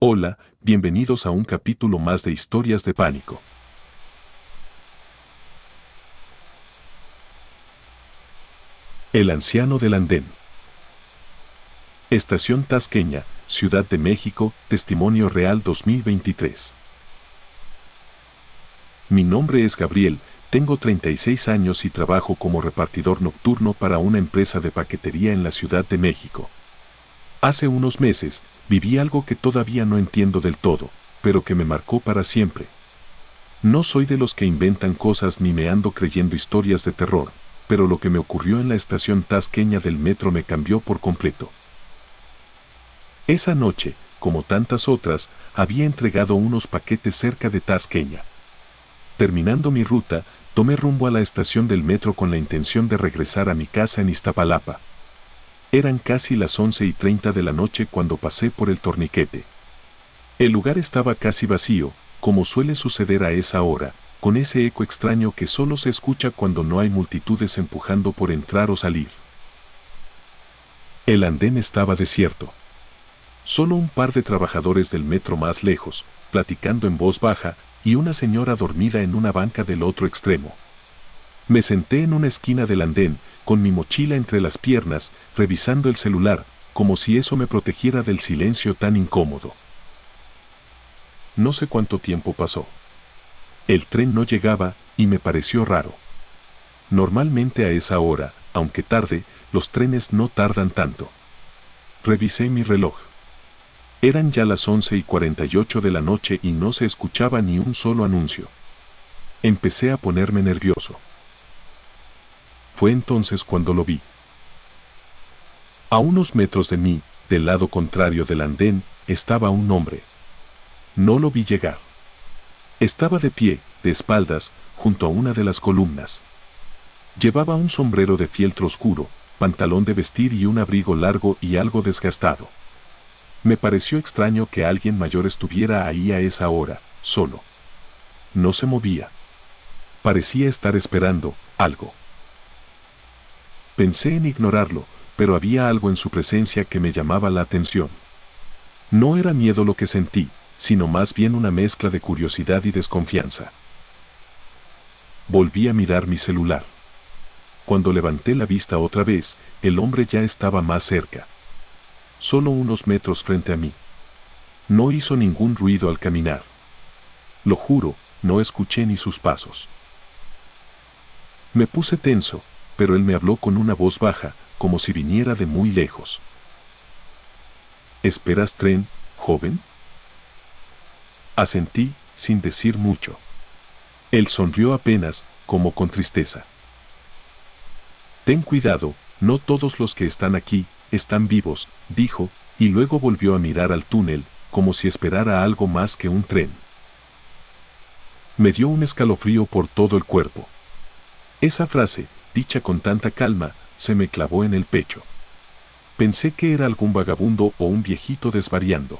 Hola, bienvenidos a un capítulo más de Historias de Pánico. El anciano del andén. Estación Tasqueña, Ciudad de México, Testimonio Real 2023. Mi nombre es Gabriel, tengo 36 años y trabajo como repartidor nocturno para una empresa de paquetería en la Ciudad de México. Hace unos meses, viví algo que todavía no entiendo del todo, pero que me marcó para siempre. No soy de los que inventan cosas ni me ando creyendo historias de terror, pero lo que me ocurrió en la estación tasqueña del metro me cambió por completo. Esa noche, como tantas otras, había entregado unos paquetes cerca de Tasqueña. Terminando mi ruta, tomé rumbo a la estación del metro con la intención de regresar a mi casa en Iztapalapa. Eran casi las 11:30 de la noche cuando pasé por el torniquete. El lugar estaba casi vacío, como suele suceder a esa hora, con ese eco extraño que solo se escucha cuando no hay multitudes empujando por entrar o salir. El andén estaba desierto. Solo un par de trabajadores del metro más lejos, platicando en voz baja, y una señora dormida en una banca del otro extremo. Me senté en una esquina del andén, con mi mochila entre las piernas, revisando el celular, como si eso me protegiera del silencio tan incómodo. No sé cuánto tiempo pasó. El tren no llegaba, y me pareció raro. Normalmente a esa hora, aunque tarde, los trenes no tardan tanto. Revisé mi reloj. Eran ya las 11:48 de la noche y no se escuchaba ni un solo anuncio. Empecé a ponerme nervioso. Fue entonces cuando lo vi. A unos metros de mí, del lado contrario del andén, estaba un hombre. No lo vi llegar. Estaba de pie, de espaldas, junto a una de las columnas. Llevaba un sombrero de fieltro oscuro, pantalón de vestir y un abrigo largo y algo desgastado. Me pareció extraño que alguien mayor estuviera ahí a esa hora, solo. No se movía. Parecía estar esperando algo. Pensé en ignorarlo, pero había algo en su presencia que me llamaba la atención. No era miedo lo que sentí, sino más bien una mezcla de curiosidad y desconfianza. Volví a mirar mi celular. Cuando levanté la vista otra vez, el hombre ya estaba más cerca. Solo unos metros frente a mí. No hizo ningún ruido al caminar. Lo juro, no escuché ni sus pasos. Me puse tenso, pero él me habló con una voz baja, como si viniera de muy lejos. ¿Esperas tren, joven? Asentí, sin decir mucho. Él sonrió apenas, como con tristeza. Ten cuidado, no todos los que están aquí, están vivos, dijo, y luego volvió a mirar al túnel, como si esperara algo más que un tren. Me dio un escalofrío por todo el cuerpo. Esa frase, dicha con tanta calma, se me clavó en el pecho. Pensé que era algún vagabundo o un viejito desvariando.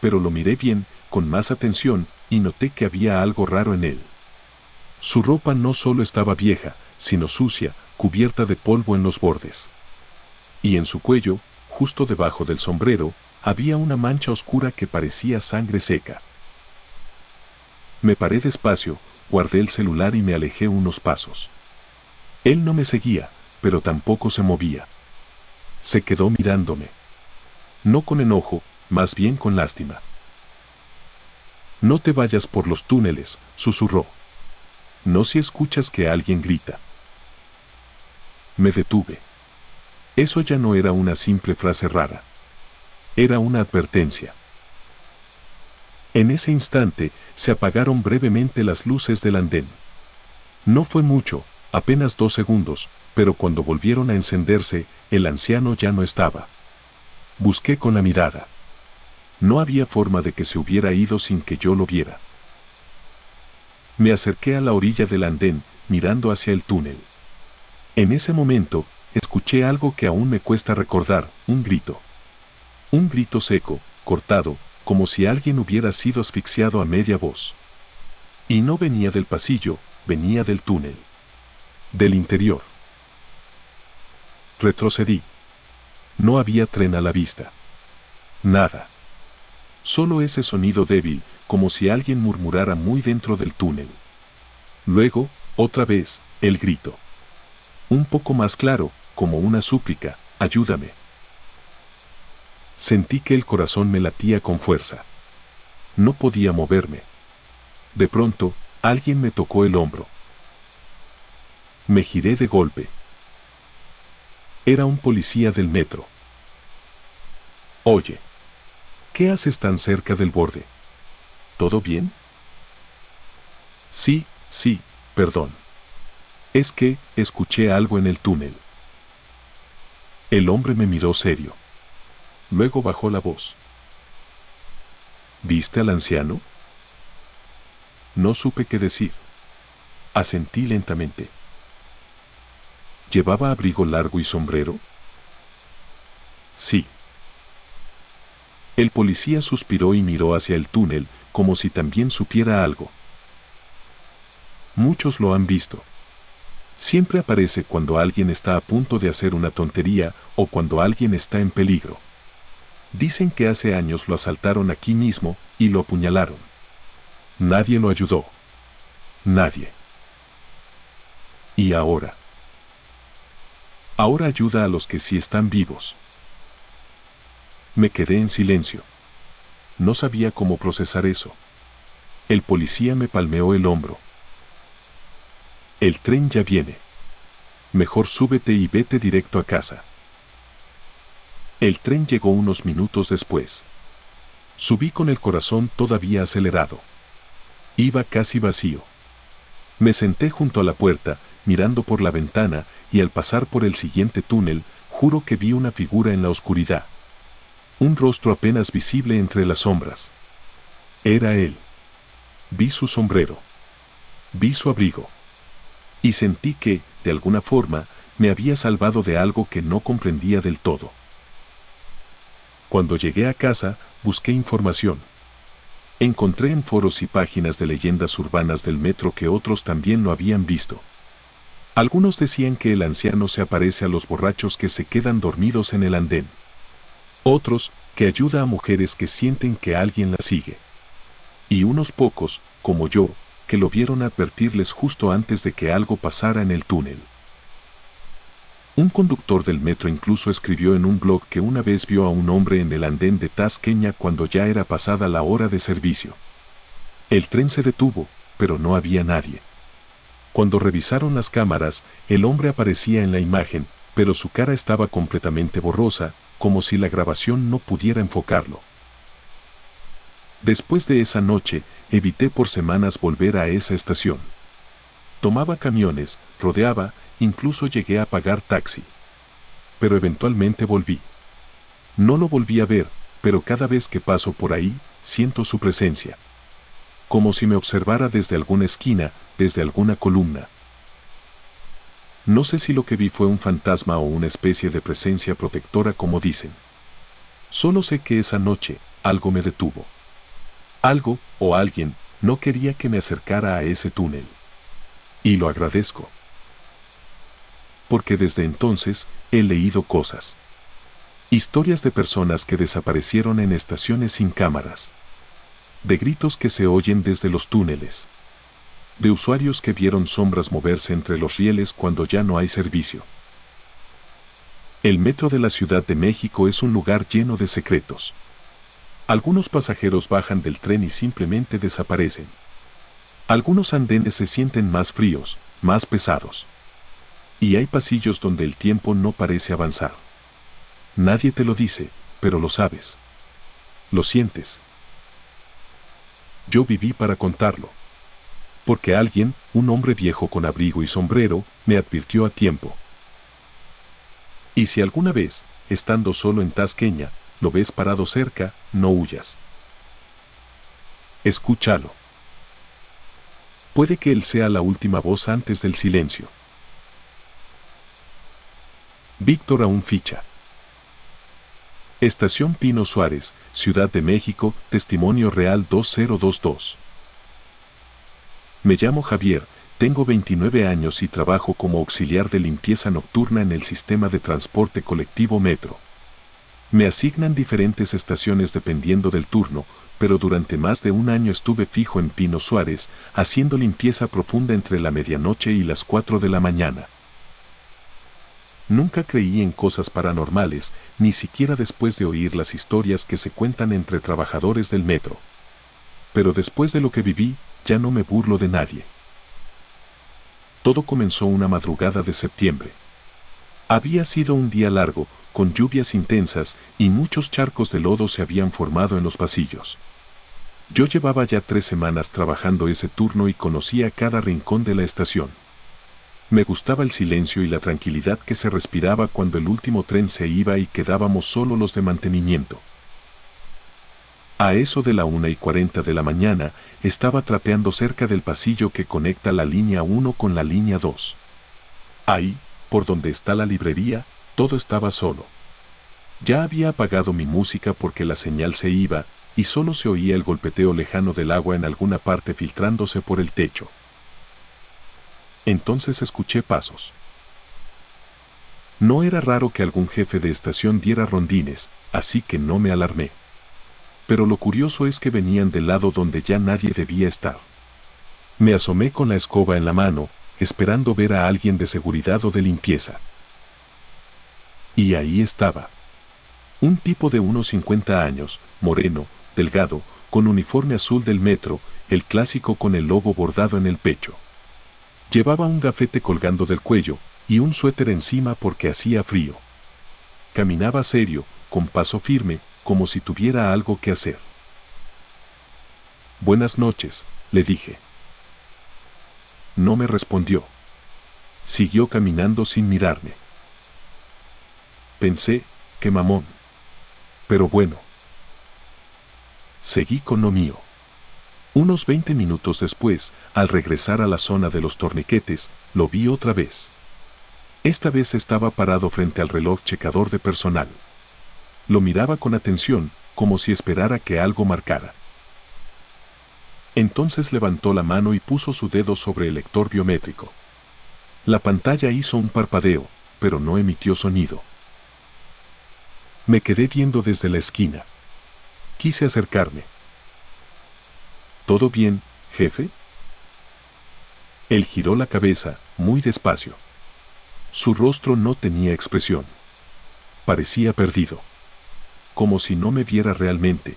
Pero lo miré bien, con más atención, y noté que había algo raro en él. Su ropa no solo estaba vieja, sino sucia, cubierta de polvo en los bordes. Y en su cuello, justo debajo del sombrero, había una mancha oscura que parecía sangre seca. Me paré despacio, guardé el celular y me alejé unos pasos. Él no me seguía, pero tampoco se movía. Se quedó mirándome. No con enojo, más bien con lástima. No te vayas por los túneles, susurró. No si escuchas que alguien grita. Me detuve. Eso ya no era una simple frase rara. Era una advertencia. En ese instante, se apagaron brevemente las luces del andén. No fue mucho, apenas 2 segundos, pero cuando volvieron a encenderse, el anciano ya no estaba. Busqué con la mirada. No había forma de que se hubiera ido sin que yo lo viera. Me acerqué a la orilla del andén, mirando hacia el túnel. En ese momento, escuché algo que aún me cuesta recordar, un grito. Un grito seco, cortado, como si alguien hubiera sido asfixiado a media voz. Y no venía del pasillo, venía del túnel. Del interior. Retrocedí. No había tren a la vista. Nada. Solo ese sonido débil, como si alguien murmurara muy dentro del túnel. Luego, otra vez, el grito. Un poco más claro, como una súplica, ayúdame. Sentí que el corazón me latía con fuerza. No podía moverme. De pronto, alguien me tocó el hombro. Me giré de golpe. Era un policía del metro. Oye, ¿qué haces tan cerca del borde? ¿Todo bien? Sí, perdón. Es que escuché algo en el túnel. El hombre me miró serio. Luego bajó la voz. ¿Viste al anciano? No supe qué decir. Asentí lentamente. ¿Llevaba abrigo largo y sombrero? Sí. El policía suspiró y miró hacia el túnel, como si también supiera algo. Muchos lo han visto. Siempre aparece cuando alguien está a punto de hacer una tontería o cuando alguien está en peligro. Dicen que hace años lo asaltaron aquí mismo y lo apuñalaron. Nadie lo ayudó. Nadie. ¿Y ahora? Ahora ayuda a los que sí están vivos. Me quedé en silencio. No sabía cómo procesar eso. El policía me palmeó el hombro. El tren ya viene. Mejor súbete y vete directo a casa. El tren llegó unos minutos después. Subí con el corazón todavía acelerado. Iba casi vacío. Me senté junto a la puerta, mirando por la ventana, y al pasar por el siguiente túnel, juro que vi una figura en la oscuridad. Un rostro apenas visible entre las sombras. Era él. Vi su sombrero. Vi su abrigo. Y sentí que, de alguna forma, me había salvado de algo que no comprendía del todo. Cuando llegué a casa, busqué información. Encontré en foros y páginas de leyendas urbanas del metro que otros también lo habían visto. Algunos decían que el anciano se aparece a los borrachos que se quedan dormidos en el andén. Otros, que ayuda a mujeres que sienten que alguien las sigue. Y unos pocos, como yo, que lo vieron advertirles justo antes de que algo pasara en el túnel. Un conductor del metro incluso escribió en un blog que una vez vio a un hombre en el andén de Tasqueña cuando ya era pasada la hora de servicio. El tren se detuvo, pero no había nadie. Cuando revisaron las cámaras, el hombre aparecía en la imagen, pero su cara estaba completamente borrosa, como si la grabación no pudiera enfocarlo. Después de esa noche, evité por semanas volver a esa estación. Tomaba camiones, rodeaba, incluso llegué a pagar taxi. Pero eventualmente volví. No lo volví a ver, pero cada vez que paso por ahí, siento su presencia. Como si me observara desde alguna esquina, desde alguna columna. No sé si lo que vi fue un fantasma o una especie de presencia protectora como dicen. Solo sé que esa noche, algo me detuvo. Algo, o alguien, no quería que me acercara a ese túnel. Y lo agradezco. Porque desde entonces, he leído cosas. Historias de personas que desaparecieron en estaciones sin cámaras. De gritos que se oyen desde los túneles. De usuarios que vieron sombras moverse entre los rieles cuando ya no hay servicio. El metro de la Ciudad de México es un lugar lleno de secretos. Algunos pasajeros bajan del tren y simplemente desaparecen. Algunos andenes se sienten más fríos, más pesados. Y hay pasillos donde el tiempo no parece avanzar. Nadie te lo dice, pero lo sabes. Lo sientes. Yo viví para contarlo. Porque alguien, un hombre viejo con abrigo y sombrero, me advirtió a tiempo. Y si alguna vez, estando solo en Tasqueña, lo ves parado cerca, no huyas. Escúchalo. Puede que él sea la última voz antes del silencio. Víctor aún ficha. Estación Pino Suárez, Ciudad de México, Testimonio Real 2022. Me llamo Javier, tengo 29 años y trabajo como auxiliar de limpieza nocturna en el sistema de transporte colectivo Metro. Me asignan diferentes estaciones dependiendo del turno, pero durante más de un año estuve fijo en Pino Suárez, haciendo limpieza profunda entre la medianoche y las 4 de la mañana. Nunca creí en cosas paranormales, ni siquiera después de oír las historias que se cuentan entre trabajadores del metro. Pero después de lo que viví, ya no me burlo de nadie. Todo comenzó una madrugada de septiembre. Había sido un día largo, con lluvias intensas, y muchos charcos de lodo se habían formado en los pasillos. Yo llevaba ya 3 semanas trabajando ese turno y conocía cada rincón de la estación. Me gustaba el silencio y la tranquilidad que se respiraba cuando el último tren se iba y quedábamos solo los de mantenimiento. A eso de la 1:40 de la mañana, estaba trapeando cerca del pasillo que conecta la línea 1 con la línea 2. Ahí, por donde está la librería, todo estaba solo. Ya había apagado mi música porque la señal se iba, y solo se oía el golpeteo lejano del agua en alguna parte filtrándose por el techo. Entonces escuché pasos. No era raro que algún jefe de estación diera rondines, así que no me alarmé. Pero lo curioso es que venían del lado donde ya nadie debía estar. Me asomé con la escoba en la mano, esperando ver a alguien de seguridad o de limpieza. Y ahí estaba. Un tipo de unos 50 años, moreno, delgado, con uniforme azul del metro, el clásico con el logo bordado en el pecho. Llevaba un gafete colgando del cuello y un suéter encima porque hacía frío. Caminaba serio, con paso firme, como si tuviera algo que hacer. «Buenas noches», le dije. No me respondió. Siguió caminando sin mirarme. Pensé, qué mamón. Pero bueno. Seguí con lo mío. Unos 20 minutos después, al regresar a la zona de los torniquetes, lo vi otra vez. Esta vez estaba parado frente al reloj checador de personal. Lo miraba con atención, como si esperara que algo marcara. Entonces levantó la mano y puso su dedo sobre el lector biométrico. La pantalla hizo un parpadeo, pero no emitió sonido. Me quedé viendo desde la esquina. Quise acercarme. ¿Todo bien, jefe? Él giró la cabeza, muy despacio. Su rostro no tenía expresión. Parecía perdido. Como si no me viera realmente.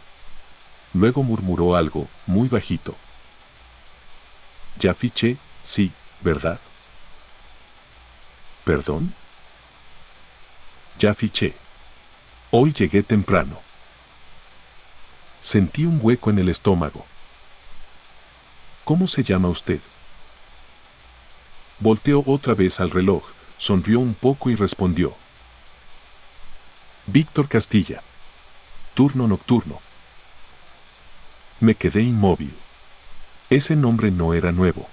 Luego murmuró algo, muy bajito. Ya fiché, sí, ¿verdad? ¿Perdón? Ya fiché. Hoy llegué temprano. Sentí un hueco en el estómago. ¿Cómo se llama usted? Volteó otra vez al reloj, sonrió un poco y respondió. Víctor Castilla. Turno nocturno. Me quedé inmóvil. Ese nombre no era nuevo.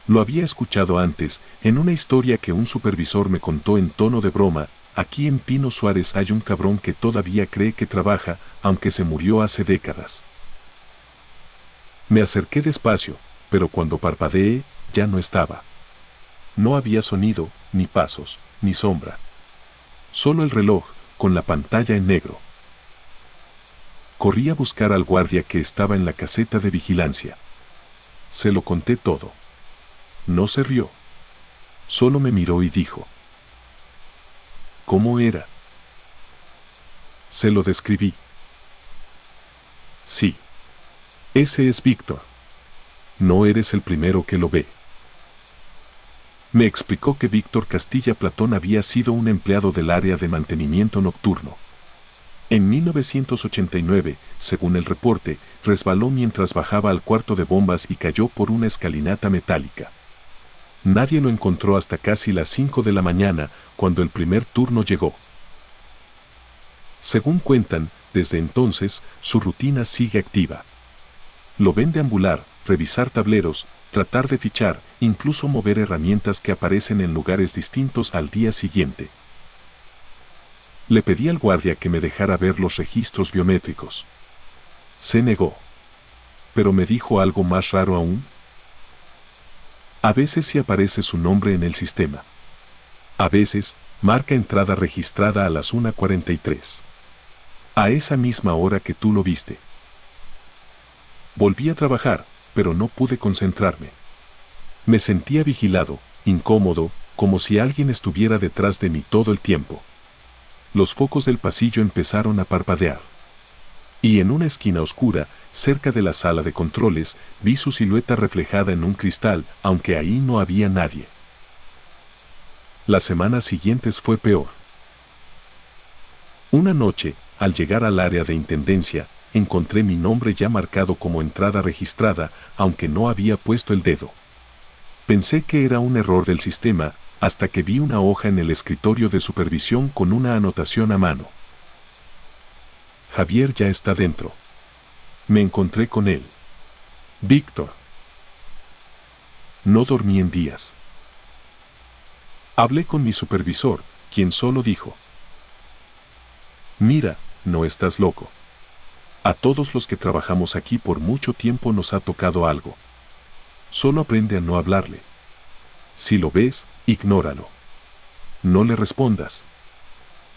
Lo había escuchado antes, en una historia que un supervisor me contó en tono de broma. Aquí en Pino Suárez hay un cabrón que todavía cree que trabaja, aunque se murió hace décadas. Me acerqué despacio, pero cuando parpadeé, ya no estaba. No había sonido, ni pasos, ni sombra. Solo el reloj, con la pantalla en negro. Corrí a buscar al guardia que estaba en la caseta de vigilancia. Se lo conté todo. No se rió. Solo me miró y dijo. ¿Cómo era? Se lo describí. Sí. Ese es Víctor. No eres el primero que lo ve. Me explicó que Víctor Castilla Platón había sido un empleado del área de mantenimiento nocturno. En 1989, según el reporte, resbaló mientras bajaba al cuarto de bombas y cayó por una escalinata metálica. Nadie lo encontró hasta casi las 5 de la mañana, cuando el primer turno llegó. Según cuentan, desde entonces, su rutina sigue activa. Lo ven deambular, revisar tableros, tratar de fichar, incluso mover herramientas que aparecen en lugares distintos al día siguiente. Le pedí al guardia que me dejara ver los registros biométricos. Se negó. Pero me dijo algo más raro aún. A veces sí aparece su nombre en el sistema. A veces, marca entrada registrada a las 1:43. A esa misma hora que tú lo viste. Volví a trabajar, pero no pude concentrarme. Me sentía vigilado, incómodo, como si alguien estuviera detrás de mí todo el tiempo. Los focos del pasillo empezaron a parpadear. Y en una esquina oscura, cerca de la sala de controles, vi su silueta reflejada en un cristal, aunque ahí no había nadie. Las semanas siguientes fue peor. Una noche, al llegar al área de intendencia, encontré mi nombre ya marcado como entrada registrada, aunque no había puesto el dedo. Pensé que era un error del sistema, hasta que vi una hoja en el escritorio de supervisión con una anotación a mano. Javier ya está dentro. Me encontré con él. Víctor. No dormí en días. Hablé con mi supervisor, quien solo dijo: mira, no estás loco. A todos los que trabajamos aquí por mucho tiempo nos ha tocado algo. Solo aprende a no hablarle. Si lo ves, ignóralo. No le respondas.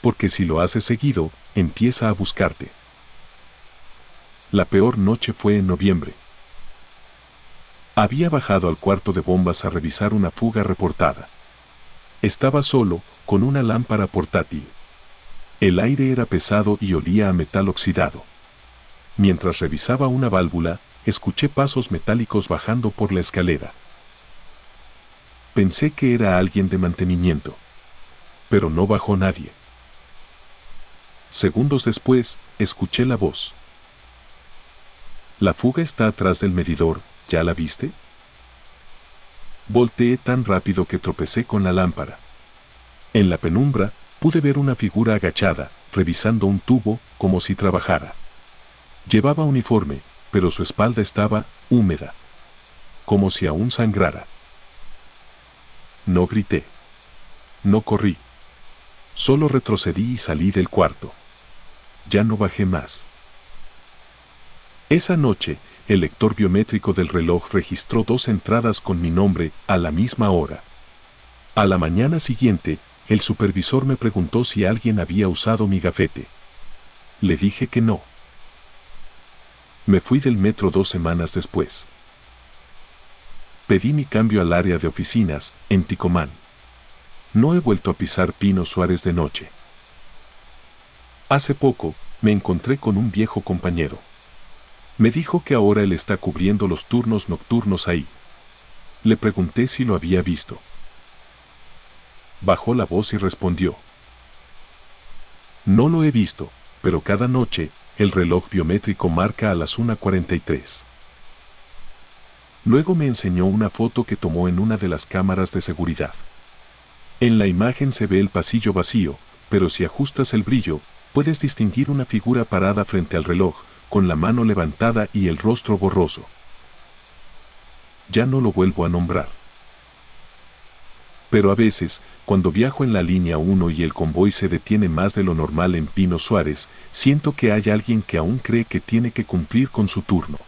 Porque si lo haces seguido, empieza a buscarte. La peor noche fue en noviembre. Había bajado al cuarto de bombas a revisar una fuga reportada. Estaba solo, con una lámpara portátil. El aire era pesado y olía a metal oxidado. Mientras revisaba una válvula, escuché pasos metálicos bajando por la escalera. Pensé que era alguien de mantenimiento. Pero no bajó nadie. Segundos después, escuché la voz. La fuga está atrás del medidor, ¿ya la viste? Volteé tan rápido que tropecé con la lámpara. En la penumbra, pude ver una figura agachada, revisando un tubo, como si trabajara. Llevaba uniforme, pero su espalda estaba húmeda, como si aún sangrara. No grité. No corrí. Solo retrocedí y salí del cuarto. Ya no bajé más. Esa noche, el lector biométrico del reloj registró 2 entradas con mi nombre a la misma hora. A la mañana siguiente, el supervisor me preguntó si alguien había usado mi gafete. Le dije que no. Me fui del metro 2 semanas después. Pedí mi cambio al área de oficinas, en Ticomán. No he vuelto a pisar Pino Suárez de noche. Hace poco, me encontré con un viejo compañero. Me dijo que ahora él está cubriendo los turnos nocturnos ahí. Le pregunté si lo había visto. Bajó la voz y respondió: no lo he visto, pero cada noche, el reloj biométrico marca a las 1:43. Luego me enseñó una foto que tomó en una de las cámaras de seguridad. En la imagen se ve el pasillo vacío, pero si ajustas el brillo, puedes distinguir una figura parada frente al reloj, con la mano levantada y el rostro borroso. Ya no lo vuelvo a nombrar. Pero a veces, cuando viajo en la línea 1 y el convoy se detiene más de lo normal en Pino Suárez, siento que hay alguien que aún cree que tiene que cumplir con su turno.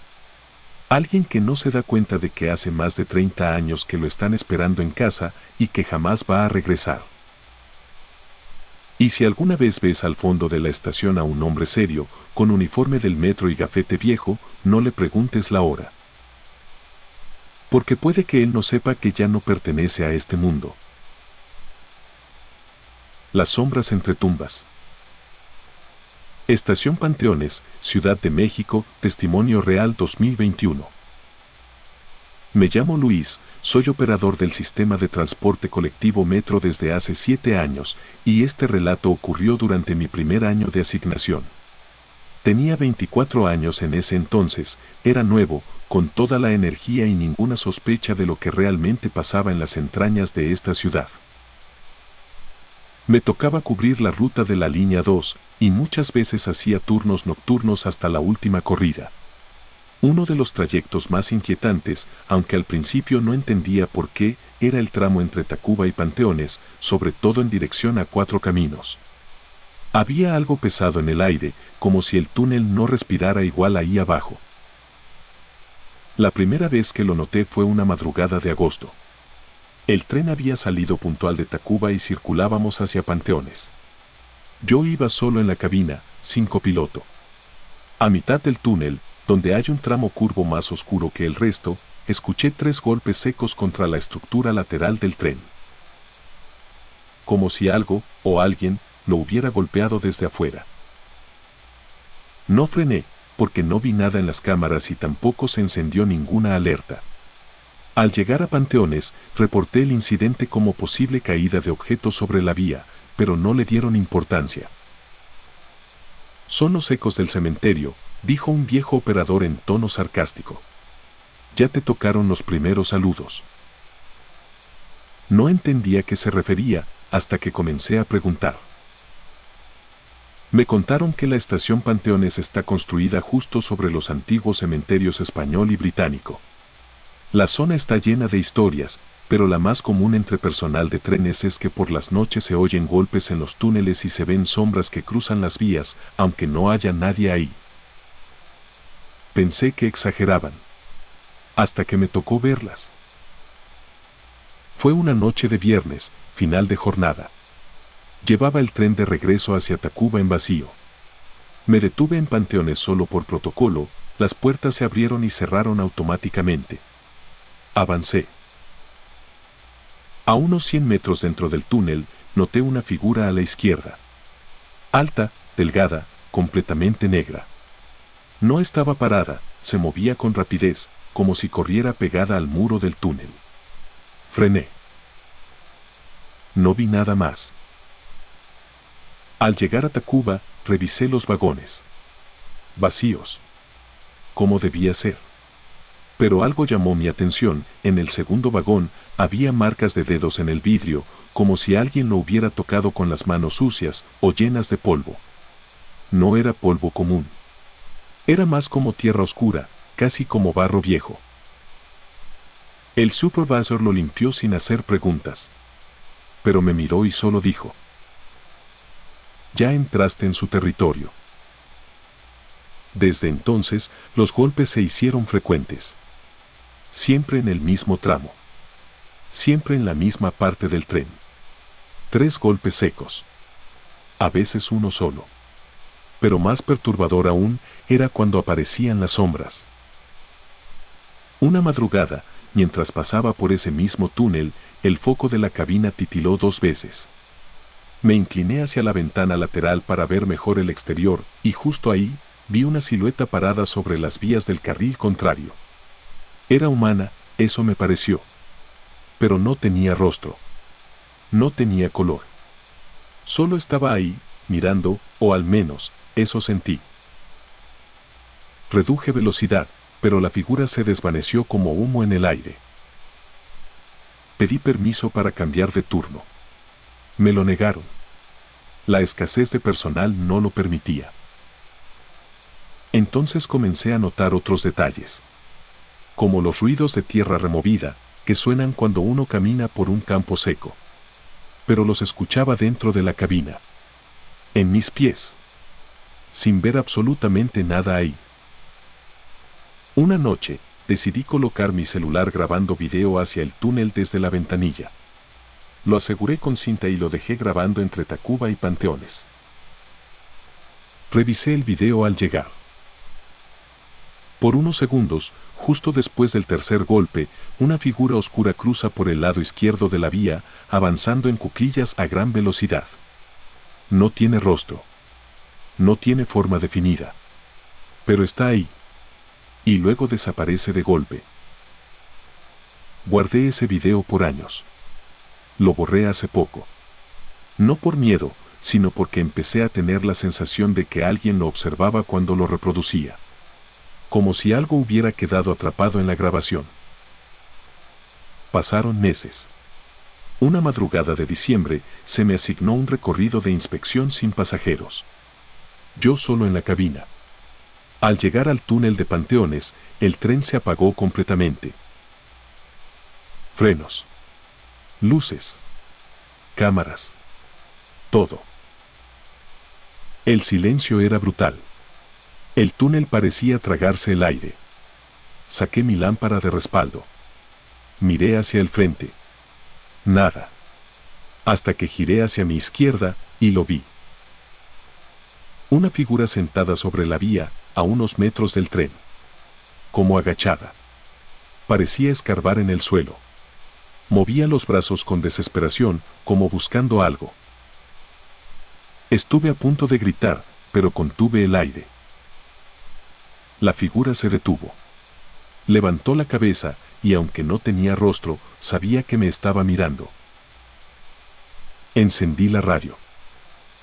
Alguien que no se da cuenta de que hace más de 30 años que lo están esperando en casa y que jamás va a regresar. Y si alguna vez ves al fondo de la estación a un hombre serio, con uniforme del metro y gafete viejo, no le preguntes la hora. Porque puede que él no sepa que ya no pertenece a este mundo. Las sombras entre tumbas. Estación Panteones, Ciudad de México, Testimonio Real 2021. Me llamo Luis, soy operador del sistema de transporte colectivo Metro desde hace 7 años, y este relato ocurrió durante mi primer año de asignación. Tenía 24 años en ese entonces, era nuevo, con toda la energía y ninguna sospecha de lo que realmente pasaba en las entrañas de esta ciudad. Me tocaba cubrir la ruta de la línea 2, y muchas veces hacía turnos nocturnos hasta la última corrida. Uno de los trayectos más inquietantes, aunque al principio no entendía por qué, era el tramo entre Tacuba y Panteones, sobre todo en dirección a Cuatro Caminos. Había algo pesado en el aire, como si el túnel no respirara igual ahí abajo. La primera vez que lo noté fue una madrugada de agosto. El tren había salido puntual de Tacuba y circulábamos hacia Panteones. Yo iba solo en la cabina, sin copiloto. A mitad del túnel, donde hay un tramo curvo más oscuro que el resto, escuché 3 golpes secos contra la estructura lateral del tren. Como si algo, o alguien, lo hubiera golpeado desde afuera. No frené, porque no vi nada en las cámaras y tampoco se encendió ninguna alerta. Al llegar a Panteones, reporté el incidente como posible caída de objetos sobre la vía, pero no le dieron importancia. Son los ecos del cementerio, dijo un viejo operador en tono sarcástico. Ya te tocaron los primeros saludos. No entendía a qué se refería, hasta que comencé a preguntar. Me contaron que la estación Panteones está construida justo sobre los antiguos cementerios español y británico. La zona está llena de historias, pero la más común entre personal de trenes es que por las noches se oyen golpes en los túneles y se ven sombras que cruzan las vías, aunque no haya nadie ahí. Pensé que exageraban. Hasta que me tocó verlas. Fue una noche de viernes, final de jornada. Llevaba el tren de regreso hacia Tacuba en vacío. Me detuve en Panteones solo por protocolo, las puertas se abrieron y cerraron automáticamente. Avancé. A unos 100 metros dentro del túnel, noté una figura a la izquierda. Alta, delgada, completamente negra. No estaba parada, se movía con rapidez, como si corriera pegada al muro del túnel. Frené. No vi nada más. Al llegar a Tacuba, revisé los vagones. Vacíos. ¿Cómo debía ser? Pero algo llamó mi atención, en el segundo vagón, había marcas de dedos en el vidrio, como si alguien lo hubiera tocado con las manos sucias o llenas de polvo. No era polvo común. Era más como tierra oscura, casi como barro viejo. El supervisor lo limpió sin hacer preguntas. Pero me miró y solo dijo: ya entraste en su territorio. Desde entonces, los golpes se hicieron frecuentes. Siempre en el mismo tramo. Siempre en la misma parte del tren. 3 golpes secos. A veces uno solo. Pero más perturbador aún era cuando aparecían las sombras. Una madrugada, mientras pasaba por ese mismo túnel, el foco de la cabina titiló 2 veces. Me incliné hacia la ventana lateral para ver mejor el exterior, y justo ahí, vi una silueta parada sobre las vías del carril contrario. Era humana, eso me pareció. Pero no tenía rostro. No tenía color. Solo estaba ahí, mirando, o al menos, eso sentí. Reduje velocidad, pero la figura se desvaneció como humo en el aire. Pedí permiso para cambiar de turno. Me lo negaron. La escasez de personal no lo permitía. Entonces comencé a notar otros detalles. Como los ruidos de tierra removida, que suenan cuando uno camina por un campo seco. Pero los escuchaba dentro de la cabina. En mis pies. Sin ver absolutamente nada ahí. Una noche, decidí colocar mi celular grabando video hacia el túnel desde la ventanilla. Lo aseguré con cinta y lo dejé grabando entre Tacuba y Panteones. Revisé el video al llegar. Por unos segundos, justo después del tercer golpe, una figura oscura cruza por el lado izquierdo de la vía, avanzando en cuclillas a gran velocidad. No tiene rostro. No tiene forma definida. Pero está ahí. Y luego desaparece de golpe. Guardé ese video por años. Lo borré hace poco. No por miedo, sino porque empecé a tener la sensación de que alguien lo observaba cuando lo reproducía. Como si algo hubiera quedado atrapado en la grabación. Pasaron meses. Una madrugada de diciembre, se me asignó un recorrido de inspección sin pasajeros. Yo solo en la cabina. Al llegar al túnel de Panteones, el tren se apagó completamente. Frenos. Luces. Cámaras. Todo. El silencio era brutal. El túnel parecía tragarse el aire. Saqué mi lámpara de respaldo. Miré hacia el frente. Nada. Hasta que giré hacia mi izquierda, y lo vi. Una figura sentada sobre la vía, a unos metros del tren. como agachada. Parecía escarbar en el suelo. Movía los brazos con desesperación, como buscando algo. Estuve a punto de gritar, pero contuve el aire. La figura se detuvo. Levantó la cabeza, y aunque no tenía rostro, sabía que me estaba mirando. Encendí la radio.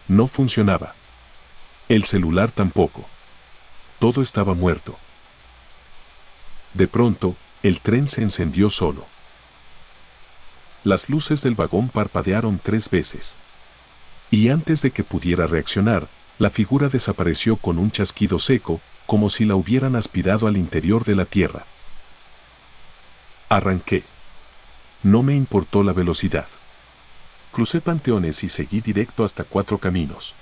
No funcionaba. El celular tampoco. Todo estaba muerto. De pronto, el tren se encendió solo. Las luces del vagón parpadearon 3 veces. Y antes de que pudiera reaccionar, la figura desapareció con un chasquido seco, como si la hubieran aspirado al interior de la tierra. Arranqué. No me importó la velocidad. Crucé Panteones y seguí directo hasta 4 Caminos.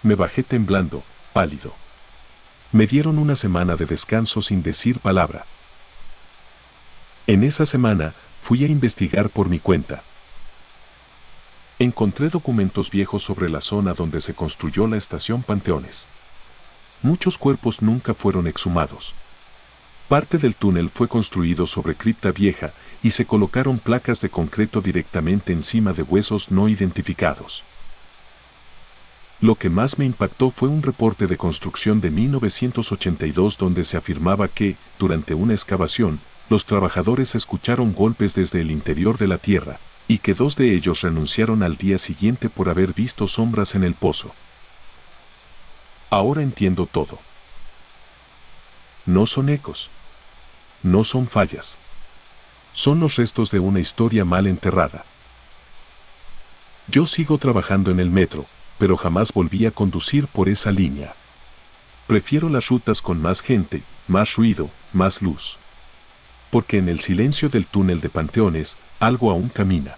Me bajé temblando, pálido. Me dieron una semana de descanso sin decir palabra. En esa semana, fui a investigar por mi cuenta. Encontré documentos viejos sobre la zona donde se construyó la estación Panteones. Muchos cuerpos nunca fueron exhumados. Parte del túnel fue construido sobre cripta vieja y se colocaron placas de concreto directamente encima de huesos no identificados. Lo que más me impactó fue un reporte de construcción de 1982 donde se afirmaba que, durante una excavación, los trabajadores escucharon golpes desde el interior de la tierra, y que 2 de ellos renunciaron al día siguiente por haber visto sombras en el pozo. Ahora entiendo todo. No son ecos. No son fallas. Son los restos de una historia mal enterrada. Yo sigo trabajando en el metro, pero jamás volví a conducir por esa línea. Prefiero las rutas con más gente, más ruido, más luz. Porque en el silencio del túnel de Panteones, algo aún camina.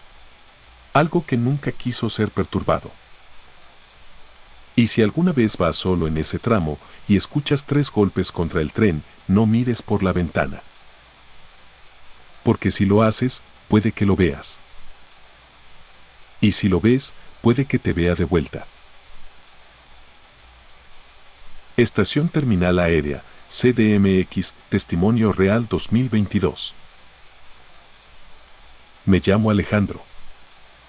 Algo que nunca quiso ser perturbado. Y si alguna vez vas solo en ese tramo y escuchas 3 golpes contra el tren, no mires por la ventana. Porque si lo haces, puede que lo veas. Y si lo ves, puede que te vea de vuelta. Estación Terminal Aérea, CDMX, Testimonio Real 2022. Me llamo Alejandro.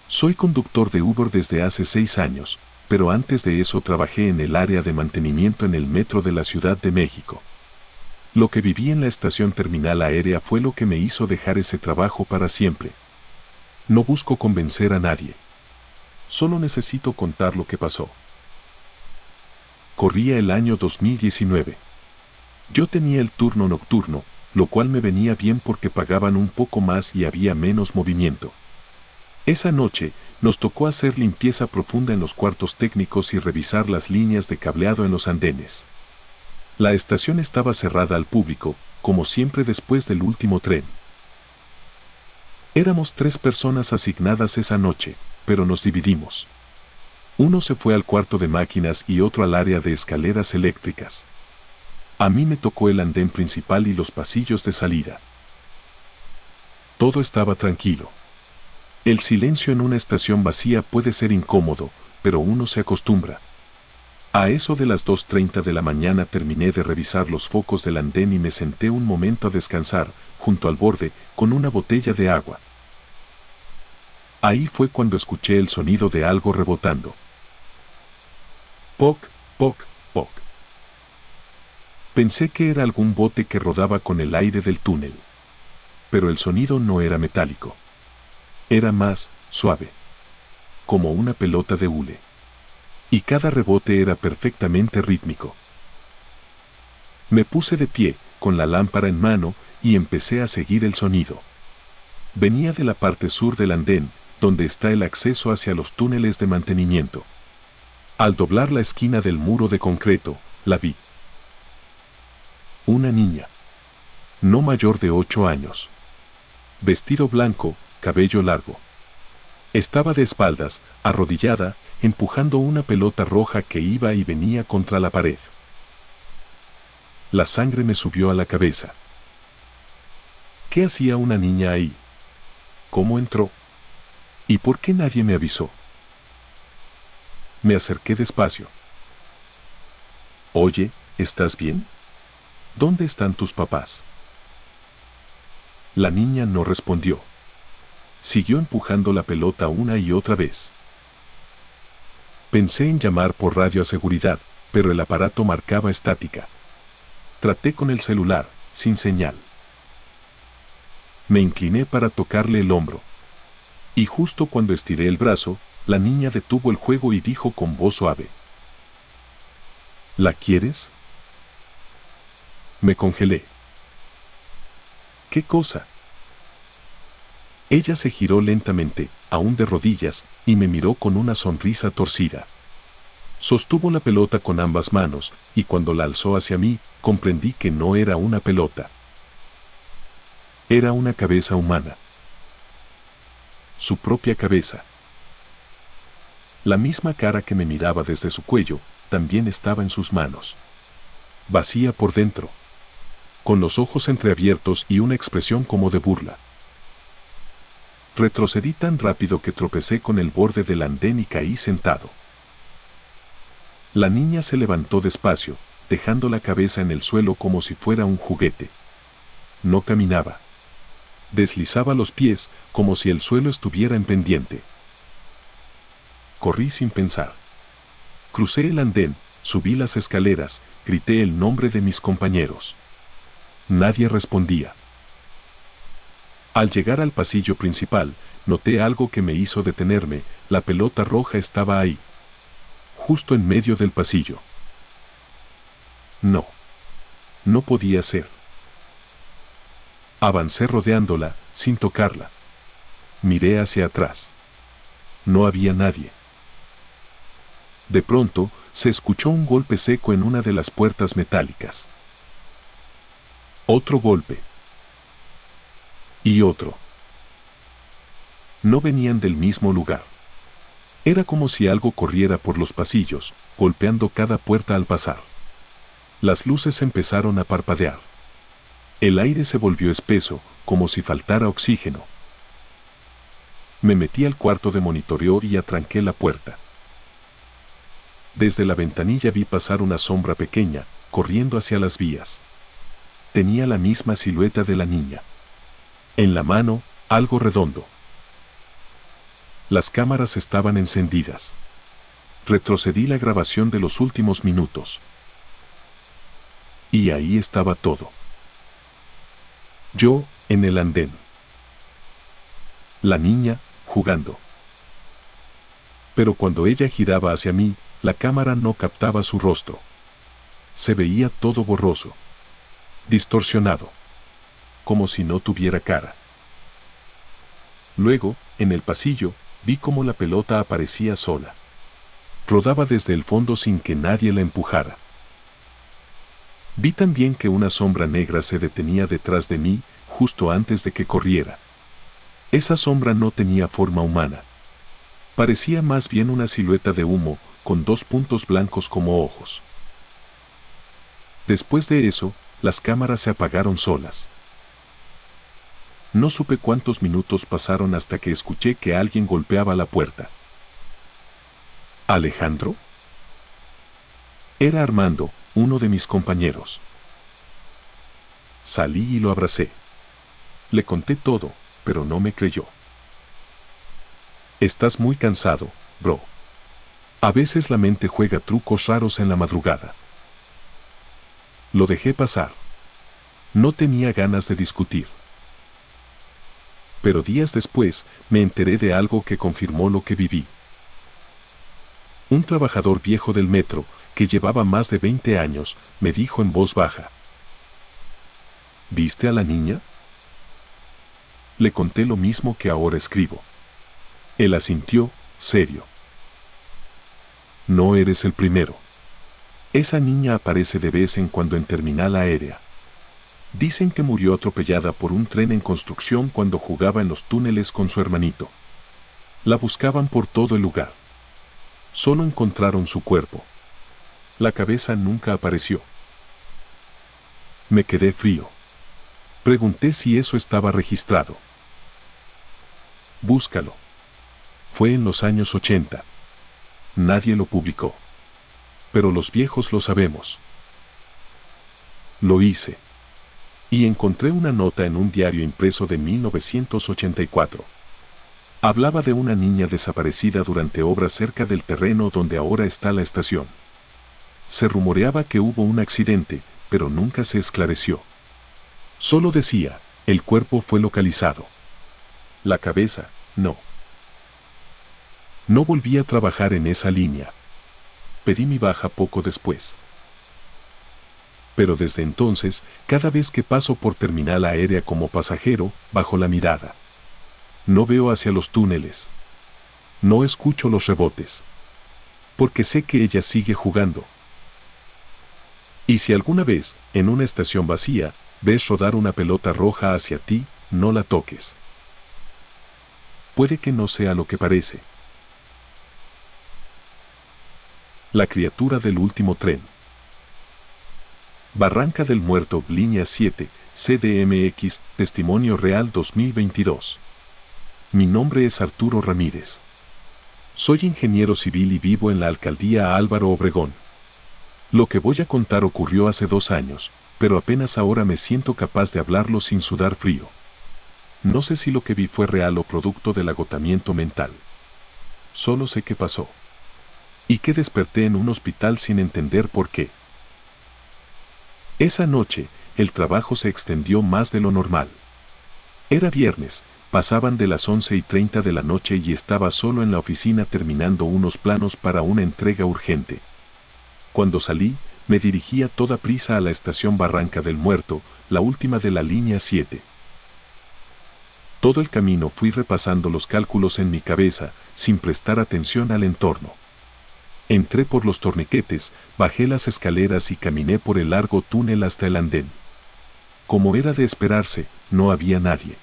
Soy conductor de Uber desde hace 6 años, pero antes de eso trabajé en el área de mantenimiento en el metro de la Ciudad de México. Lo que viví en la estación Terminal Aérea fue lo que me hizo dejar ese trabajo para siempre. No busco convencer a nadie. Solo necesito contar lo que pasó. Corría el año 2019. Yo tenía el turno nocturno, lo cual me venía bien porque pagaban un poco más y había menos movimiento. Esa noche, nos tocó hacer limpieza profunda en los cuartos técnicos y revisar las líneas de cableado en los andenes. La estación estaba cerrada al público, como siempre después del último tren. Éramos 3 personas asignadas esa noche, pero nos dividimos. Uno se fue al cuarto de máquinas y otro al área de escaleras eléctricas. A mí me tocó el andén principal y los pasillos de salida. Todo estaba tranquilo. El silencio en una estación vacía puede ser incómodo, pero uno se acostumbra. A eso de las 2:30 de la mañana terminé de revisar los focos del andén y me senté un momento a descansar, junto al borde, con una botella de agua. Ahí fue cuando escuché el sonido de algo rebotando. Poc, poc, poc. Pensé que era algún bote que rodaba con el aire del túnel. Pero el sonido no era metálico. Era más suave. Como una pelota de hule. Y cada rebote era perfectamente rítmico. Me puse de pie, con la lámpara en mano, y empecé a seguir el sonido. Venía de la parte sur del andén, donde está el acceso hacia los túneles de mantenimiento. Al doblar la esquina del muro de concreto, la vi. Una niña. No mayor de 8 años. Vestido blanco, cabello largo. Estaba de espaldas, arrodillada, empujando una pelota roja que iba y venía contra la pared. La sangre me subió a la cabeza. ¿Qué hacía una niña ahí? ¿Cómo entró? ¿Y por qué nadie me avisó? Me acerqué despacio. Oye, ¿estás bien? ¿Dónde están tus papás? La niña no respondió. Siguió empujando la pelota una y otra vez. Pensé en llamar por radio a seguridad, pero el aparato marcaba estática. Traté con el celular, sin señal. Me incliné para tocarle el hombro. Y justo cuando estiré el brazo, la niña detuvo el juego y dijo con voz suave: ¿La quieres? Me congelé. ¿Qué cosa? Ella se giró lentamente, aún de rodillas, y me miró con una sonrisa torcida. Sostuvo la pelota con ambas manos, y cuando la alzó hacia mí, comprendí que no era una pelota. Era una cabeza humana. Su propia cabeza. La misma cara que me miraba desde su cuello, también estaba en sus manos. Vacía por dentro, con los ojos entreabiertos y una expresión como de burla. Retrocedí tan rápido que tropecé con el borde del andén y caí sentado. La niña se levantó despacio, dejando la cabeza en el suelo como si fuera un juguete. No caminaba. Deslizaba los pies como si el suelo estuviera en pendiente. Corrí sin pensar. Crucé el andén, subí las escaleras, grité el nombre de mis compañeros. Nadie respondía. Al llegar al pasillo principal, noté algo que me hizo detenerme. La pelota roja estaba ahí, justo en medio del pasillo. No. No podía ser. Avancé rodeándola, sin tocarla. Miré hacia atrás. No había nadie. De pronto, se escuchó un golpe seco en una de las puertas metálicas. Otro golpe. Y otro. No venían del mismo lugar. Era como si algo corriera por los pasillos, golpeando cada puerta al pasar. Las luces empezaron a parpadear. El aire se volvió espeso, como si faltara oxígeno. Me metí al cuarto de monitoreo y atranqué la puerta. Desde la ventanilla vi pasar una sombra pequeña, corriendo hacia las vías. Tenía la misma silueta de la niña. En la mano, algo redondo. Las cámaras estaban encendidas. Retrocedí la grabación de los últimos minutos. Y ahí estaba todo. Yo, en el andén. La niña, jugando. Pero cuando ella giraba hacia mí, la cámara no captaba su rostro. Se veía todo borroso. Distorsionado. Como si no tuviera cara. Luego, en el pasillo, vi cómo la pelota aparecía sola. Rodaba desde el fondo sin que nadie la empujara. Vi también que una sombra negra se detenía detrás de mí, justo antes de que corriera. Esa sombra no tenía forma humana. Parecía más bien una silueta de humo, con dos puntos blancos como ojos. Después de eso, las cámaras se apagaron solas. No supe cuántos minutos pasaron hasta que escuché que alguien golpeaba la puerta. ¿Alejandro? Era Armando, uno de mis compañeros. Salí y lo abracé. Le conté todo, pero no me creyó. Estás muy cansado, bro. A veces la mente juega trucos raros en la madrugada. Lo dejé pasar. No tenía ganas de discutir. Pero días después, me enteré de algo que confirmó lo que viví. Un trabajador viejo del metro, que llevaba más de 20 años, me dijo en voz baja: ¿Viste a la niña? Le conté lo mismo que ahora escribo. Él asintió, serio. No eres el primero. Esa niña aparece de vez en cuando en terminal aérea. Dicen que murió atropellada por un tren en construcción cuando jugaba en los túneles con su hermanito. La buscaban por todo el lugar. Solo encontraron su cuerpo. La cabeza nunca apareció. Me quedé frío. Pregunté si eso estaba registrado. Búscalo. Fue en los años 80. Nadie lo publicó. Pero los viejos lo sabemos. Lo hice. Y encontré una nota en un diario impreso de 1984. Hablaba de una niña desaparecida durante obras cerca del terreno donde ahora está la estación. Se rumoreaba que hubo un accidente, pero nunca se esclareció. Solo decía, el cuerpo fue localizado. La cabeza, no. No volví a trabajar en esa línea. Pedí mi baja poco después. Pero desde entonces, cada vez que paso por terminal aérea como pasajero, bajo la mirada. No veo hacia los túneles. No escucho los rebotes. Porque sé que ella sigue jugando. Y si alguna vez, en una estación vacía, ves rodar una pelota roja hacia ti, no la toques. Puede que no sea lo que parece. La criatura del último tren. Barranca del Muerto, línea 7, CDMX, Testimonio Real 2022. Mi nombre es Arturo Ramírez. Soy ingeniero civil y vivo en la alcaldía Álvaro Obregón. Lo que voy a contar ocurrió hace 2 años, pero apenas ahora me siento capaz de hablarlo sin sudar frío. No sé si lo que vi fue real o producto del agotamiento mental. Solo sé que pasó. Y que desperté en un hospital sin entender por qué. Esa noche, el trabajo se extendió más de lo normal. Era viernes, pasaban de las 11:30 de la noche y estaba solo en la oficina terminando unos planos para una entrega urgente. Cuando salí, me dirigí a toda prisa a la estación Barranca del Muerto, la última de la línea 7. Todo el camino fui repasando los cálculos en mi cabeza, sin prestar atención al entorno. Entré por los torniquetes, bajé las escaleras y caminé por el largo túnel hasta el andén. Como era de esperarse, no había nadie.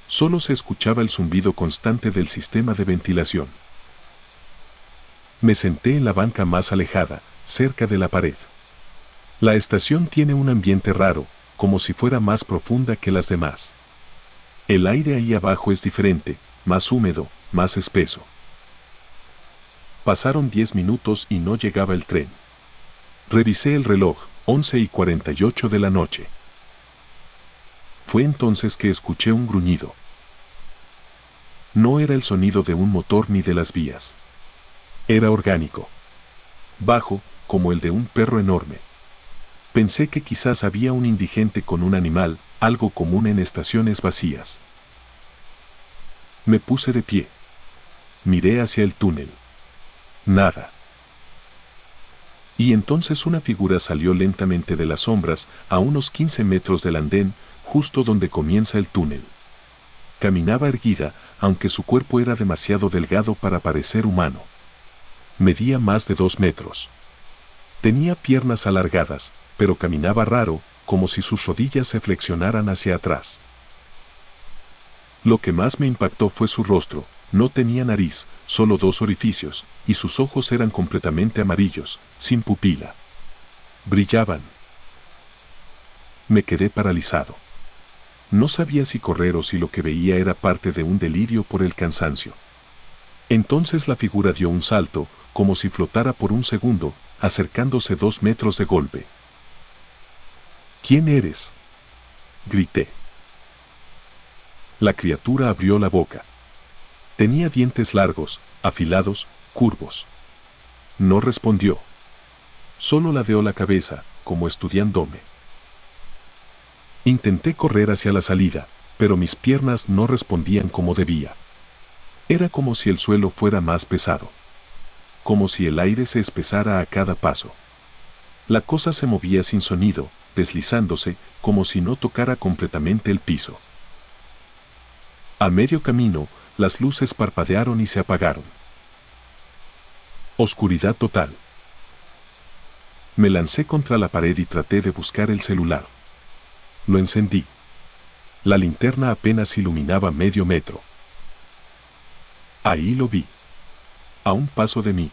Solo se escuchaba el zumbido constante del sistema de ventilación. Me senté en la banca más alejada, cerca de la pared. La estación tiene un ambiente raro, como si fuera más profunda que las demás. El aire ahí abajo es diferente, más húmedo, más espeso. Pasaron 10 minutos y no llegaba el tren. Revisé el reloj, 11:48 de la noche. Fue entonces que escuché un gruñido. No era el sonido de un motor ni de las vías. Era orgánico. Bajo, como el de un perro enorme. Pensé que quizás había un indigente con un animal, algo común en estaciones vacías. Me puse de pie. Miré hacia el túnel. Nada. Y entonces una figura salió lentamente de las sombras, a unos 15 metros del andén, justo donde comienza el túnel. Caminaba erguida, aunque su cuerpo era demasiado delgado para parecer humano. Medía más de 2 metros. Tenía piernas alargadas, pero caminaba raro, como si sus rodillas se flexionaran hacia atrás. Lo que más me impactó fue su rostro. No tenía nariz, solo 2 orificios, y sus ojos eran completamente amarillos, sin pupila. Brillaban. Me quedé paralizado. No sabía si correr o si lo que veía era parte de un delirio por el cansancio. Entonces la figura dio un salto, como si flotara por un segundo, acercándose 2 metros de golpe. ¿Quién eres?, grité. La criatura abrió la boca. Tenía dientes largos, afilados, curvos. No respondió. Solo ladeó la cabeza, como estudiándome. Intenté correr hacia la salida, pero mis piernas no respondían como debía. Era como si el suelo fuera más pesado. Como si el aire se espesara a cada paso. La cosa se movía sin sonido, deslizándose, como si no tocara completamente el piso. A medio camino, las luces parpadearon y se apagaron. Oscuridad total. Me lancé contra la pared y traté de buscar el celular. Lo encendí. La linterna apenas iluminaba medio metro. Ahí lo vi. A un paso de mí.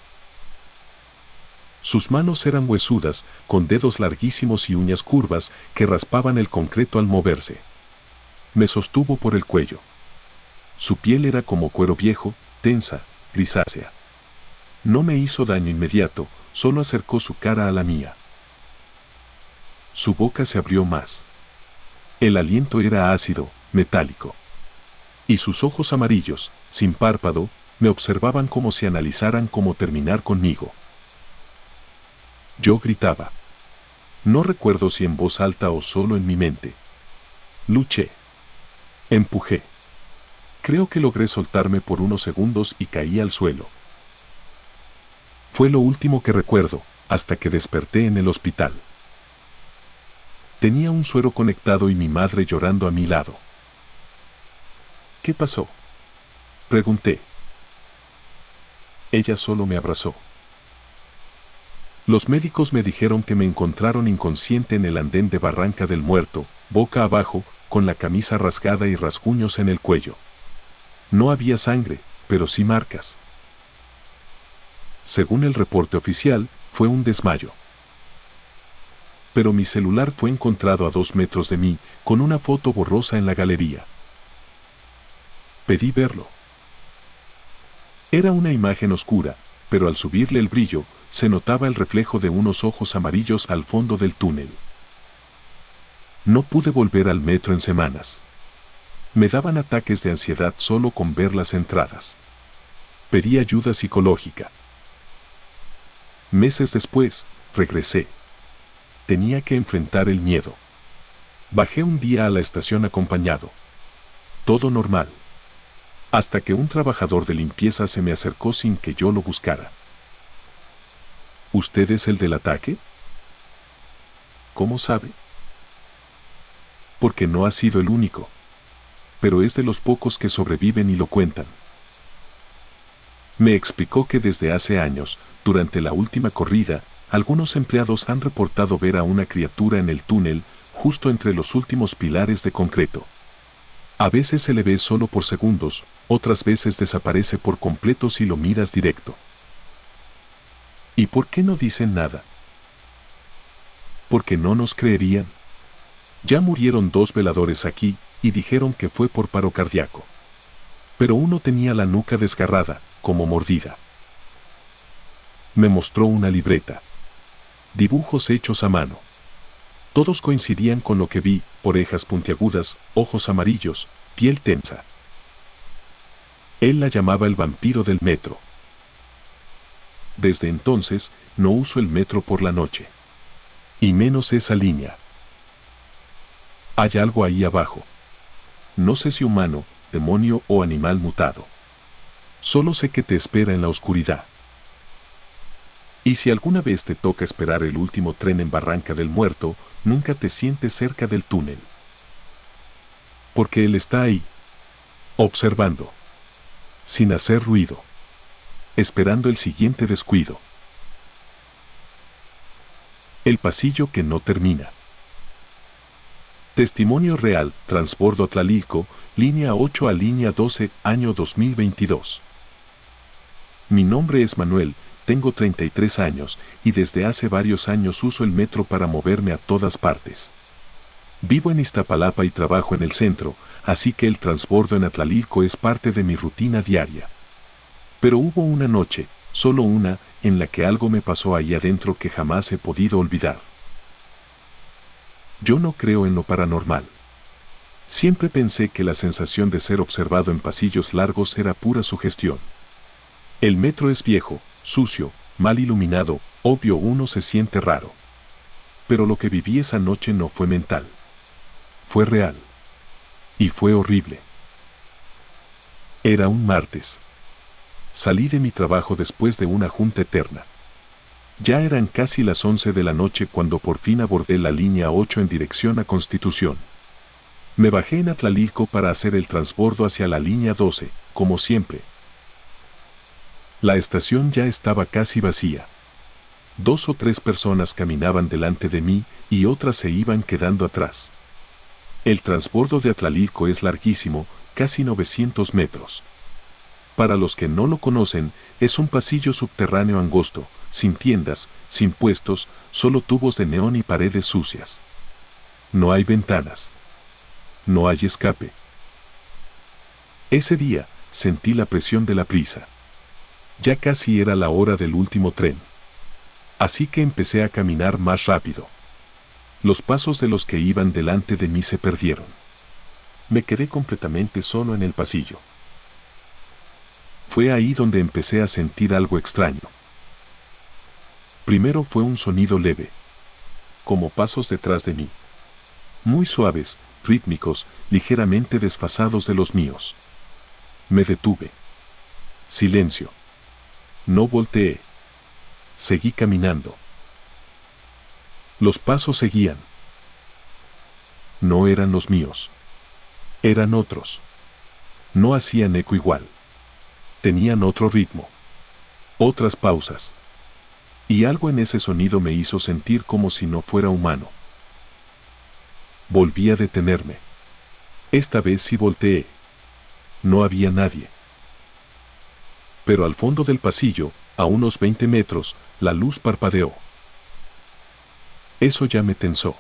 Sus manos eran huesudas, con dedos larguísimos y uñas curvas que raspaban el concreto al moverse. Me sostuvo por el cuello. Su piel era como cuero viejo, tensa, grisácea. No me hizo daño inmediato, solo acercó su cara a la mía. su boca se abrió más. El aliento era ácido, metálico. Y sus ojos amarillos, sin párpado, me observaban como si analizaran cómo terminar conmigo. Yo gritaba. No recuerdo si en voz alta o solo en mi mente. Luché. Empujé. Creo que logré soltarme por unos segundos y caí al suelo. Fue lo último que recuerdo, hasta que desperté en el hospital. Tenía un suero conectado y mi madre llorando a mi lado. ¿Qué pasó?, pregunté. Ella solo me abrazó. Los médicos me dijeron que me encontraron inconsciente en el andén de Barranca del Muerto, boca abajo, con la camisa rasgada y rasguños en el cuello. No había sangre, pero sí marcas. Según el reporte oficial, fue un desmayo. Pero mi celular fue encontrado a 2 metros de mí, con una foto borrosa en la galería. Pedí verlo. Era una imagen oscura, pero al subirle el brillo, se notaba el reflejo de unos ojos amarillos al fondo del túnel. No pude volver al metro en semanas. Me daban ataques de ansiedad solo con ver las entradas. Pedí ayuda psicológica. Meses después, regresé. Tenía que enfrentar el miedo. Bajé un día a la estación acompañado. Todo normal. Hasta que un trabajador de limpieza se me acercó sin que yo lo buscara. ¿Usted es el del ataque? ¿Cómo sabe? Porque no ha sido el único. Pero es de los pocos que sobreviven y lo cuentan. Me explicó que desde hace años, durante la última corrida, algunos empleados han reportado ver a una criatura en el túnel, justo entre los últimos pilares de concreto. A veces se le ve solo por segundos, otras veces desaparece por completo si lo miras directo. ¿Y por qué no dicen nada? Porque no nos creerían. Ya murieron 2 veladores aquí, y dijeron que fue por paro cardíaco. Pero uno tenía la nuca desgarrada, como mordida. Me mostró una libreta. Dibujos hechos a mano. Todos coincidían con lo que vi: orejas puntiagudas, ojos amarillos, piel tensa. Él la llamaba el vampiro del metro. Desde entonces, no uso el metro por la noche. Y menos esa línea. Hay algo ahí abajo. No sé si humano, demonio o animal mutado. Solo sé que te espera en la oscuridad. Y si alguna vez te toca esperar el último tren en Barranca del Muerto, nunca te sientes cerca del túnel. Porque él está ahí, observando, sin hacer ruido, esperando el siguiente descuido. El pasillo que no termina. Testimonio real, transbordo Tlalilco, línea 8 a línea 12, año 2022. Mi nombre es Manuel, tengo 33 años, y desde hace varios años uso el metro para moverme a todas partes. Vivo en Iztapalapa y trabajo en el centro, así que el transbordo en Tlalilco es parte de mi rutina diaria. Pero hubo una noche, solo una, en la que algo me pasó ahí adentro que jamás he podido olvidar. Yo no creo en lo paranormal. Siempre pensé que la sensación de ser observado en pasillos largos era pura sugestión. El metro es viejo, sucio, mal iluminado, obvio, uno se siente raro. Pero lo que viví esa noche no fue mental. Fue real. Y fue horrible. Era un martes. Salí de mi trabajo después de una junta eterna. Ya eran casi las 11 de la noche cuando por fin abordé la línea 8 en dirección a Constitución. Me bajé en Tlalilco para hacer el transbordo hacia la línea 12, como siempre. La estación ya estaba casi vacía. 2 o 3 personas caminaban delante de mí y otras se iban quedando atrás. El transbordo de Tlalilco es larguísimo, casi 900 metros. Para los que no lo conocen, es un pasillo subterráneo angosto, sin tiendas, sin puestos, solo tubos de neón y paredes sucias. No hay ventanas. No hay escape. Ese día, sentí la presión de la prisa. Ya casi era la hora del último tren. Así que empecé a caminar más rápido. Los pasos de los que iban delante de mí se perdieron. Me quedé completamente solo en el pasillo. Fue ahí donde empecé a sentir algo extraño. Primero fue un sonido leve, como pasos detrás de mí. Muy suaves, rítmicos, ligeramente desfasados de los míos. Me detuve. Silencio. No volteé. Seguí caminando. Los pasos seguían. No eran los míos. Eran otros. No hacían eco igual. Tenían otro ritmo. Otras pausas. Y algo en ese sonido me hizo sentir como si no fuera humano. Volví a detenerme. Esta vez sí volteé. No había nadie. Pero al fondo del pasillo, a unos 20 metros, la luz parpadeó. Eso ya me tensó.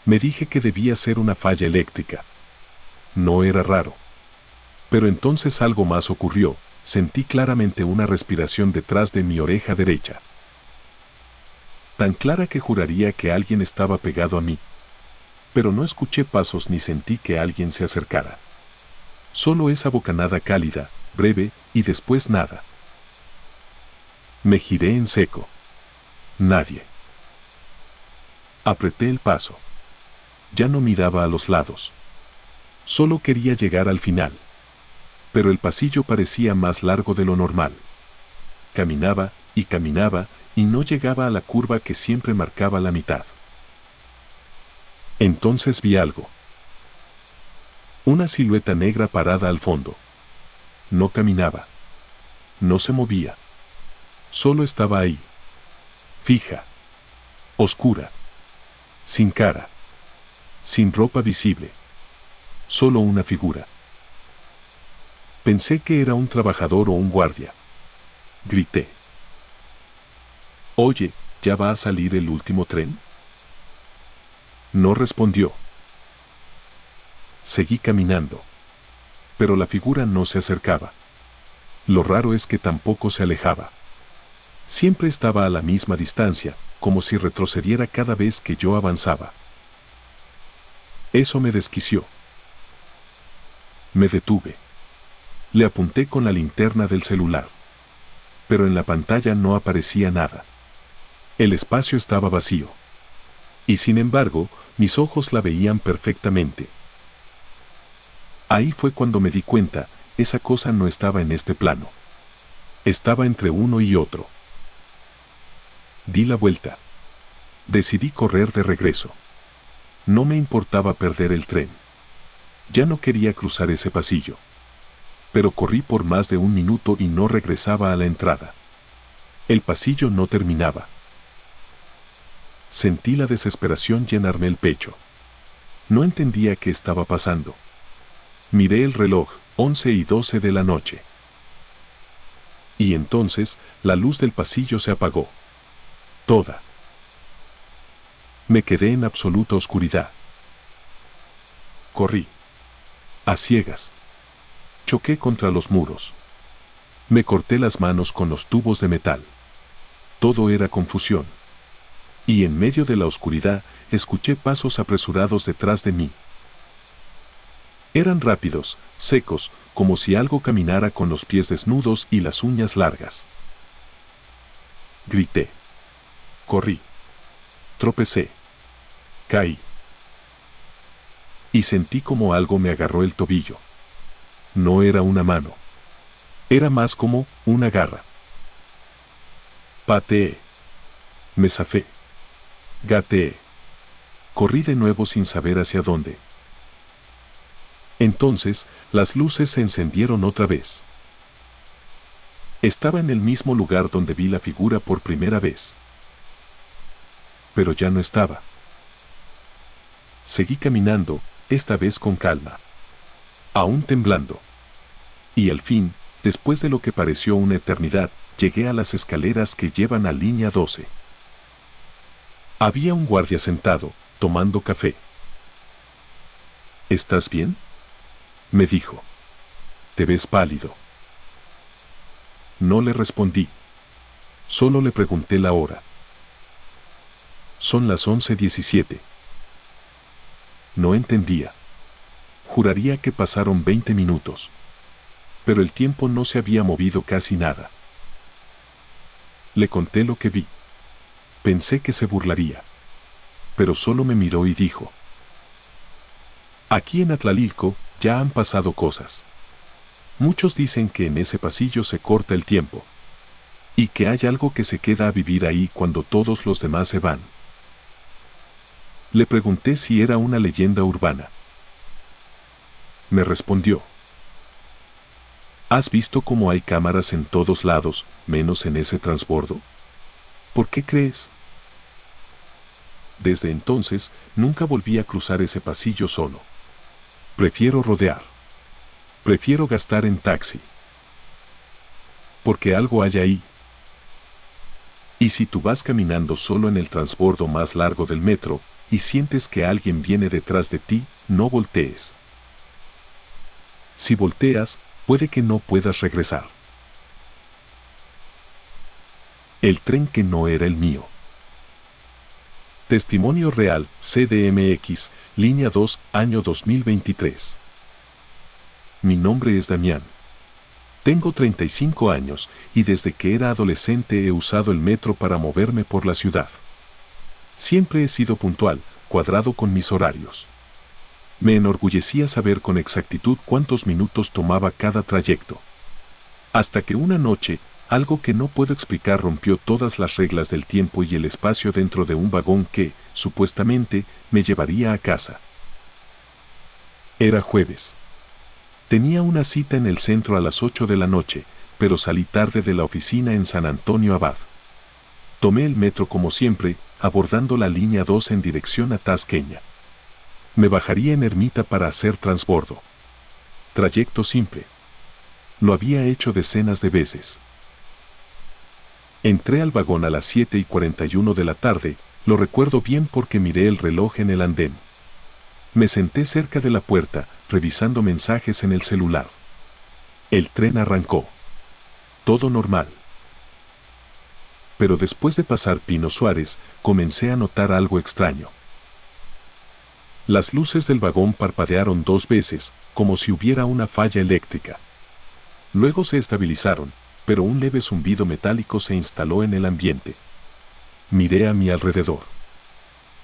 Me dije que debía ser una falla eléctrica. No era raro. Pero entonces algo más ocurrió. Sentí claramente una respiración detrás de mi oreja derecha. Tan clara que juraría que alguien estaba pegado a mí. Pero no escuché pasos ni sentí que alguien se acercara. Solo esa bocanada cálida, breve, y después nada. Me giré en seco. Nadie. Apreté el paso. Ya no miraba a los lados. Solo quería llegar al final. Pero el pasillo parecía más largo de lo normal. Caminaba, y no llegaba a la curva que siempre marcaba la mitad. Entonces vi algo. Una silueta negra parada al fondo. No caminaba. No se movía. Solo estaba ahí. Fija. Oscura. Sin cara. Sin ropa visible. Solo una figura. Pensé que era un trabajador o un guardia. Grité. Oye, ¿ya va a salir el último tren? No respondió. Seguí caminando. Pero la figura no se acercaba. Lo raro es que tampoco se alejaba. Siempre estaba a la misma distancia, como si retrocediera cada vez que yo avanzaba. Eso me desquició. Me detuve. Le apunté con la linterna del celular. Pero en la pantalla no aparecía nada. El espacio estaba vacío. Y sin embargo, mis ojos la veían perfectamente. Ahí fue cuando me di cuenta, esa cosa no estaba en este plano. Estaba entre uno y otro. Di la vuelta. Decidí correr de regreso. No me importaba perder el tren. Ya no quería cruzar ese pasillo. Pero corrí por más de 1 minuto y no regresaba a la entrada. El pasillo no terminaba. Sentí la desesperación llenarme el pecho. No entendía qué estaba pasando. Miré el reloj, 11:12 de la noche. Y entonces, la luz del pasillo se apagó. Toda. Me quedé en absoluta oscuridad. Corrí. A ciegas. Choqué contra los muros. Me corté las manos con los tubos de metal. Todo era confusión. Y en medio de la oscuridad, escuché pasos apresurados detrás de mí. Eran rápidos, secos, como si algo caminara con los pies desnudos y las uñas largas. Grité. Corrí. Tropecé. Caí. Y sentí como algo me agarró el tobillo. No era una mano. Era más como una garra. Pateé. Me zafé. Gateé. Corrí de nuevo sin saber hacia dónde. Entonces, las luces se encendieron otra vez. Estaba en el mismo lugar donde vi la figura por primera vez. Pero ya no estaba. Seguí caminando, esta vez con calma. Aún temblando. Y al fin, después de lo que pareció una eternidad, llegué a las escaleras que llevan a línea 12. Había un guardia sentado, tomando café. ¿Estás bien?, me dijo. Te ves pálido. No le respondí. Solo le pregunté la hora. Son las 11:17. No entendía. Juraría que pasaron 20 minutos. Pero el tiempo no se había movido casi nada. Le conté lo que vi. Pensé que se burlaría. Pero solo me miró y dijo: aquí en Atlalilco ya han pasado cosas. Muchos dicen que en ese pasillo se corta el tiempo. Y que hay algo que se queda a vivir ahí cuando todos los demás se van. Le pregunté si era una leyenda urbana. Me respondió: ¿has visto cómo hay cámaras en todos lados, menos en ese transbordo? ¿Por qué crees? Desde entonces, nunca volví a cruzar ese pasillo solo. Prefiero rodear. Prefiero gastar en taxi. Porque algo hay ahí. Y si tú vas caminando solo en el transbordo más largo del metro, y sientes que alguien viene detrás de ti, no voltees. Si volteas, puede que no puedas regresar. El tren que no era el mío. Testimonio real, CDMX, línea 2, año 2023. Mi nombre es Damián. Tengo 35 años y desde que era adolescente he usado el metro para moverme por la ciudad. Siempre he sido puntual, cuadrado con mis horarios. Me enorgullecía saber con exactitud cuántos minutos tomaba cada trayecto. Hasta que una noche, algo que no puedo explicar rompió todas las reglas del tiempo y el espacio dentro de un vagón que, supuestamente, me llevaría a casa. Era jueves. Tenía una cita en el centro a las 8 de la noche, pero salí tarde de la oficina en San Antonio Abad. Tomé el metro como siempre, abordando la línea 2 en dirección a Tasqueña. Me bajaría en Ermita para hacer transbordo. Trayecto simple. Lo había hecho decenas de veces. Entré al vagón a las 7:41 de la tarde, lo recuerdo bien porque miré el reloj en el andén. Me senté cerca de la puerta, revisando mensajes en el celular. El tren arrancó. Todo normal. Pero después de pasar Pino Suárez, comencé a notar algo extraño. Las luces del vagón parpadearon 2 veces, como si hubiera una falla eléctrica. Luego se estabilizaron, pero un leve zumbido metálico se instaló en el ambiente. Miré a mi alrededor.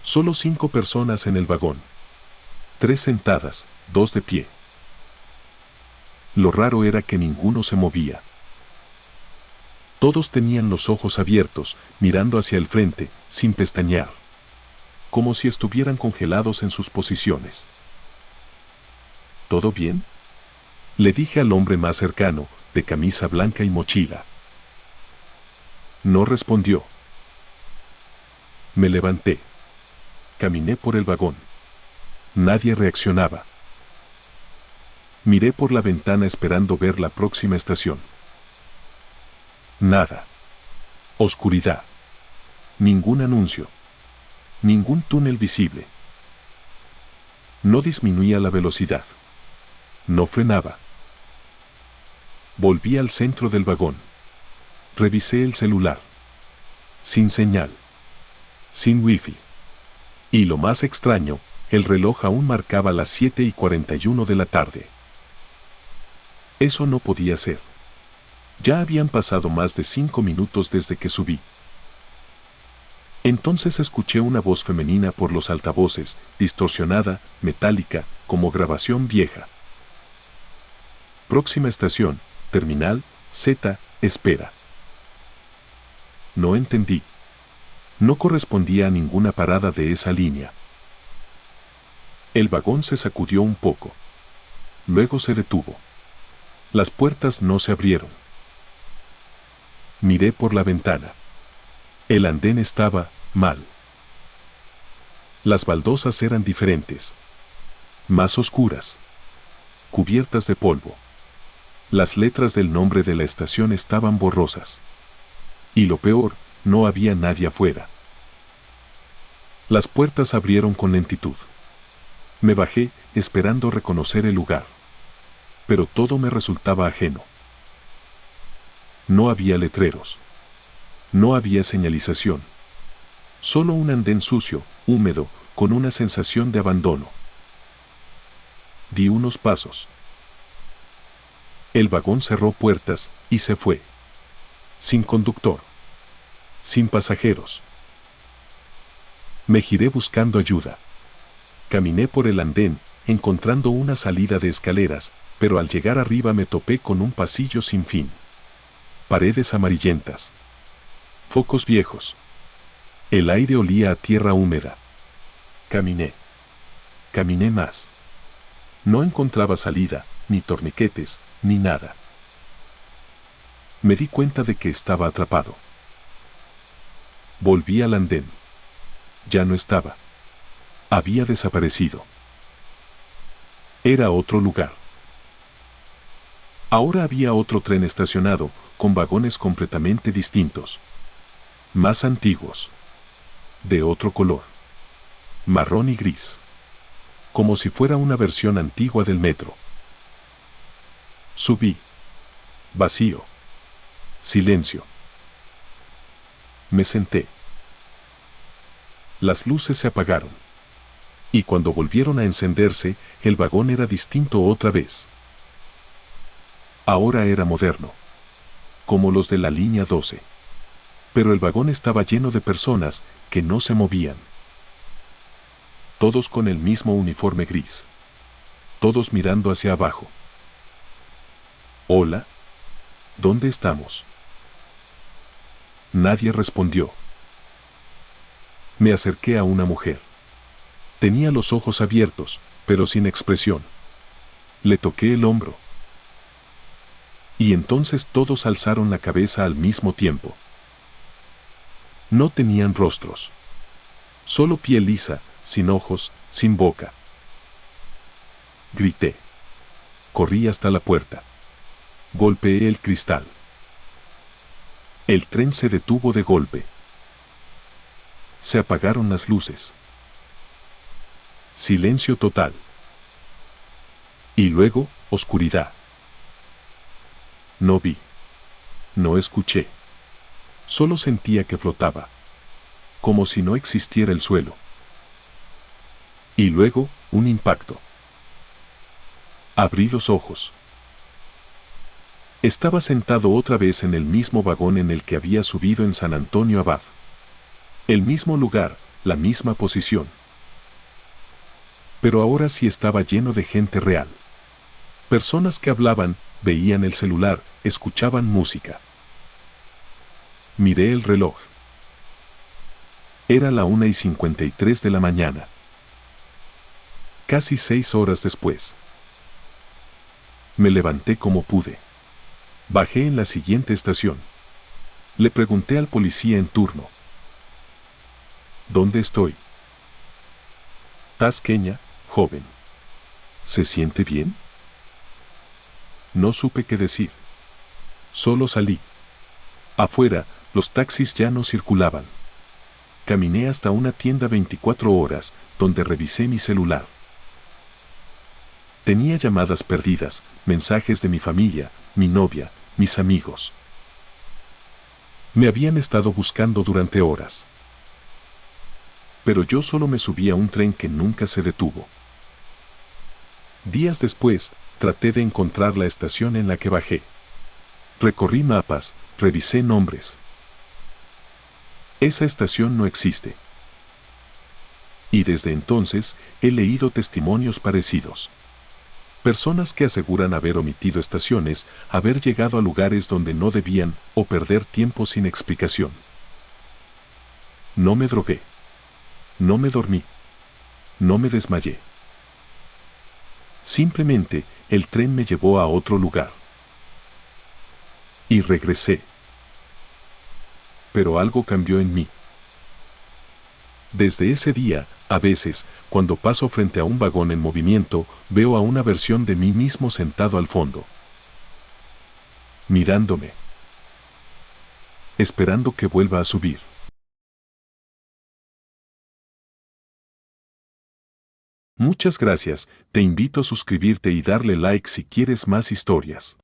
Solo 5 personas en el vagón. 3 sentadas, 2 de pie. Lo raro era que ninguno se movía. Todos tenían los ojos abiertos, mirando hacia el frente, sin pestañear. Como si estuvieran congelados en sus posiciones. ¿Todo bien?, le dije al hombre más cercano, de camisa blanca y mochila. No respondió. Me levanté. Caminé por el vagón. Nadie reaccionaba. Miré por la ventana esperando ver la próxima estación. Nada. Oscuridad. Ningún anuncio. Ningún túnel visible. No disminuía la velocidad. No frenaba. Volví al centro del vagón. Revisé el celular. Sin señal. Sin wifi. Y lo más extraño, el reloj aún marcaba las 7:41 de la tarde. Eso no podía ser. Ya habían pasado más de 5 minutos desde que subí. Entonces escuché una voz femenina por los altavoces, distorsionada, metálica, como grabación vieja. Próxima estación, terminal, Z, espera. No entendí. No correspondía a ninguna parada de esa línea. El vagón se sacudió un poco. Luego se detuvo. Las puertas no se abrieron. Miré por la ventana. El andén estaba mal. Las baldosas eran diferentes. Más oscuras. Cubiertas de polvo. Las letras del nombre de la estación estaban borrosas. Y lo peor, no había nadie afuera. Las puertas abrieron con lentitud. Me bajé, esperando reconocer el lugar. Pero todo me resultaba ajeno. No había letreros. No había señalización. Solo un andén sucio, húmedo, con una sensación de abandono. Di unos pasos. El vagón cerró puertas y se fue. Sin conductor. Sin pasajeros. Me giré buscando ayuda. Caminé por el andén, encontrando una salida de escaleras, pero al llegar arriba me topé con un pasillo sin fin. Paredes amarillentas. Focos viejos. El aire olía a tierra húmeda. Caminé. Caminé más. No encontraba salida, ni torniquetes, ni nada. Me di cuenta de que estaba atrapado. Volví al andén. Ya no estaba. Había desaparecido. Era otro lugar. Ahora había otro tren estacionado, con vagones completamente distintos. Más antiguos. De otro color. Marrón y gris. Como si fuera una versión antigua del metro. Subí. Vacío. Silencio. Me senté. Las luces se apagaron. Y cuando volvieron a encenderse, el vagón era distinto otra vez. Ahora era moderno. Como los de la línea 12. Pero el vagón estaba lleno de personas que no se movían. Todos con el mismo uniforme gris. Todos mirando hacia abajo. Hola. ¿Dónde estamos? Nadie respondió. Me acerqué a una mujer. Tenía los ojos abiertos, pero sin expresión. Le toqué el hombro. Y entonces todos alzaron la cabeza al mismo tiempo. No tenían rostros. Solo piel lisa, sin ojos, sin boca. Grité. Corrí hasta la puerta. Golpeé el cristal. El tren se detuvo de golpe. Se apagaron las luces. Silencio total. Y luego, oscuridad. No vi. No escuché. Solo sentía que flotaba. Como si no existiera el suelo. Y luego, un impacto. Abrí los ojos. Estaba sentado otra vez en el mismo vagón en el que había subido en San Antonio Abad. El mismo lugar, la misma posición. Pero ahora sí estaba lleno de gente real. Personas que hablaban, veían el celular, escuchaban música. Miré el reloj. Era la 1:53 de la mañana. Casi 6 horas después. Me levanté como pude. Bajé en la siguiente estación. Le pregunté al policía en turno. ¿Dónde estoy? Tasqueña, joven. ¿Se siente bien? No supe qué decir. Solo salí. Afuera, los taxis ya no circulaban. Caminé hasta una tienda 24 horas, donde revisé mi celular. Tenía llamadas perdidas, mensajes de mi familia, mi novia, mis amigos. Me habían estado buscando durante horas. Pero yo solo me subí a un tren que nunca se detuvo. Días después, traté de encontrar la estación en la que bajé. Recorrí mapas, revisé nombres. Esa estación no existe. Y desde entonces, he leído testimonios parecidos. Personas que aseguran haber omitido estaciones, haber llegado a lugares donde no debían, o perder tiempo sin explicación. No me drogué. No me dormí. No me desmayé. Simplemente, el tren me llevó a otro lugar. Y regresé. Pero algo cambió en mí. Desde ese día, a veces, cuando paso frente a un vagón en movimiento, veo a una versión de mí mismo sentado al fondo. Mirándome. Esperando que vuelva a subir. Muchas gracias, te invito a suscribirte y darle like si quieres más historias.